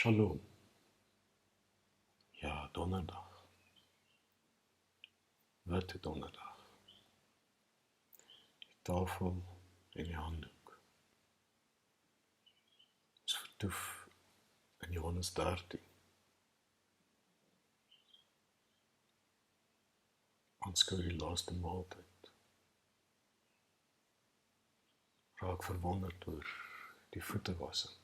Shalom. Ja, donderdag. Witte donderdag. Die tafel en die handdoek. Ons vertoef in Johannes 13. Aanskou die laaste maaltyd. Raak verwonderd oor die voetewassing.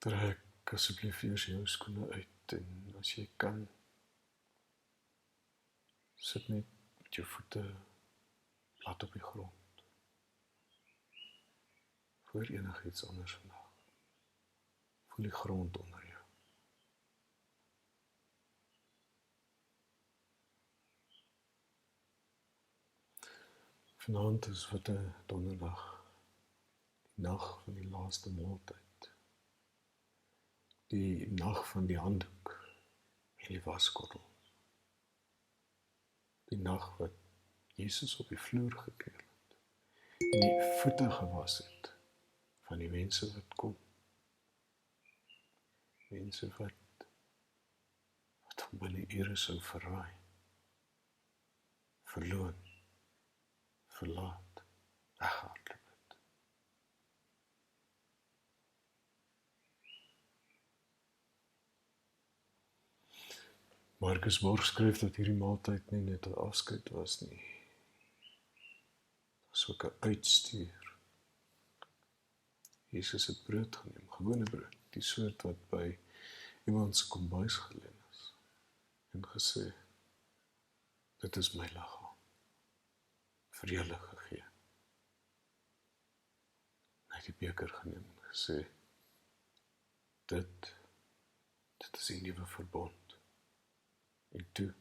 Trek asseblief eers jou skoene uit en as jy kan, sit net met jou voete plat op die grond. Voor enigiets anders vandag. Voel die grond onder jou. Vanaand is witte donderdag, die nag van die laaste maaltyd. Die nag van die handdoek en die waskorrel. Die nag wat Jesus op die vloer gekniel het en die voete gewas het van die mense wat kom. Mense wat hom binne ure sou verraai, verloon, verlaat, weghardloop het. Markus Borg skryf dat hierdie maaltyd nie net 'n afskeid was nie. Dit was ook 'n uitstuur. Jesus het brood geneem, gewone brood, die soort wat by iemand se kombuis geleen is, en gesê, dit is my liggaam, vir julle gegee. Hy het die beker geneem en gesê, dit is die nuwe verbond. En toe,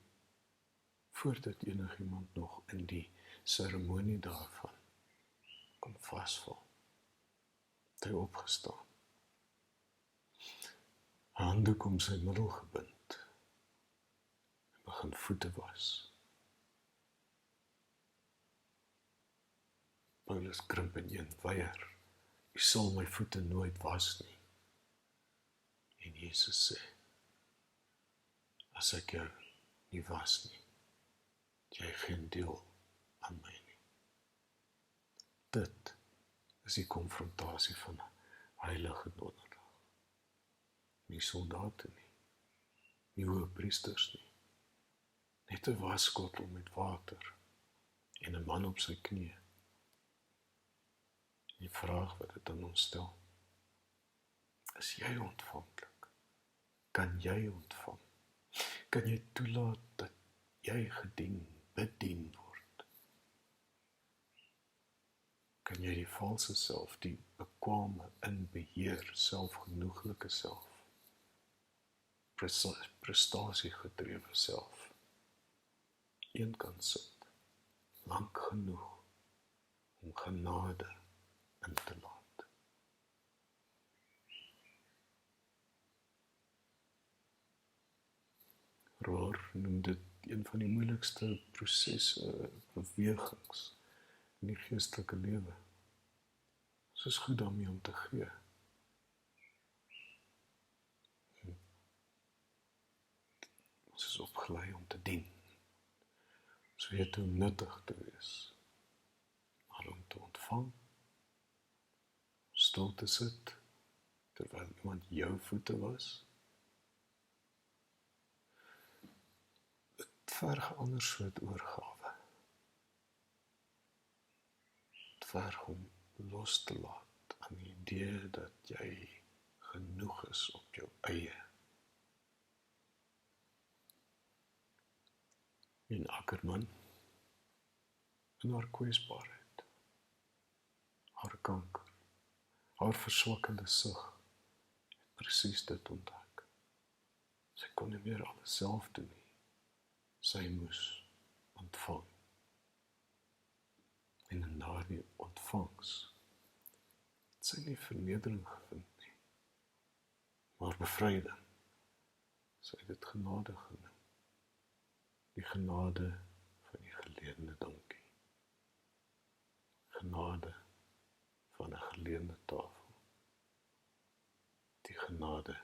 voordat enigiemand nog in die seremonie daarvan kon vasval, het hy opgestaan, handdoek om sy middel gebind en begin voete was. Paulus krimp in een, weier, u sal my voete nooit was nie. En Jesus sê, as ek jou nie was nie, het jy geen deel aan my nie. Dit is die konfrontasie van 'n heilige donderdag. Nie soldate nie, nie hoëpriesters nie, net 'n waskorrel met water en 'n man op sy knieë. Die vraag wat dit aan ons stel, is jy ontvanklik? Kan jy ontvang? Kan jy toelaat dat jy bedien word? Kan jy die valse self, die bekwame, in beheer, selfgenoeglike self, prestasiegedrewe self, een kan sit, lank genoeg om genade in te laat? Rohr noem dit een van die moeilikste prosesse, bewegings in die geestelike lewe. Ons is goed daarmee om te gee. Ons is opgelei om te dien. Ons weet hoe nuttig te wees, maar om te ontvang, stil te sit, terwyl iemand jou voete was, verg 'n ander soort oorgawe. Dit verg om los te laat aan die idee dat jy genoeg is op jou eie. En Ackerman, in haar kwesbaarheid, haar kanker, haar verswakkende sig, het presies dit ontdek. Sy kon nie meer alles self doen nie. Sy moes ontvang. En in daardie ontvangs het sy nie vernedering gevind nie, maar bevryding. Sy het dit genade genoem. Die genade van die geleende donkie. Genade van 'n geleende tafel. genade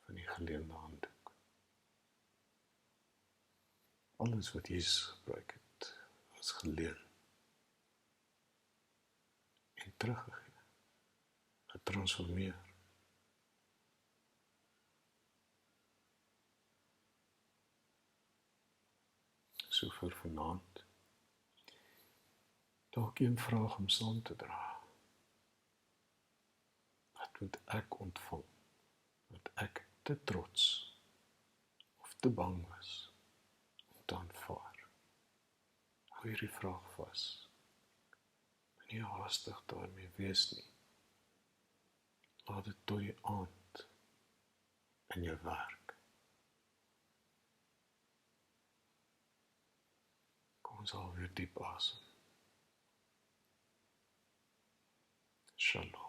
van die geleende handdoek. Alles wat Jesus gebruik het, was geleen en teruggegee, getransformeer. So vir vanaand, dalk een vraag om saam te dra. Wat moet ek ontvang, wat ek te trots of te bang was om te aanvaar? Hou hierdie vraag vas. Nie haastig daarmee wees nie. Laat dit tot die aand in jou werk. Kom ons haal weer diep asem. Shalom.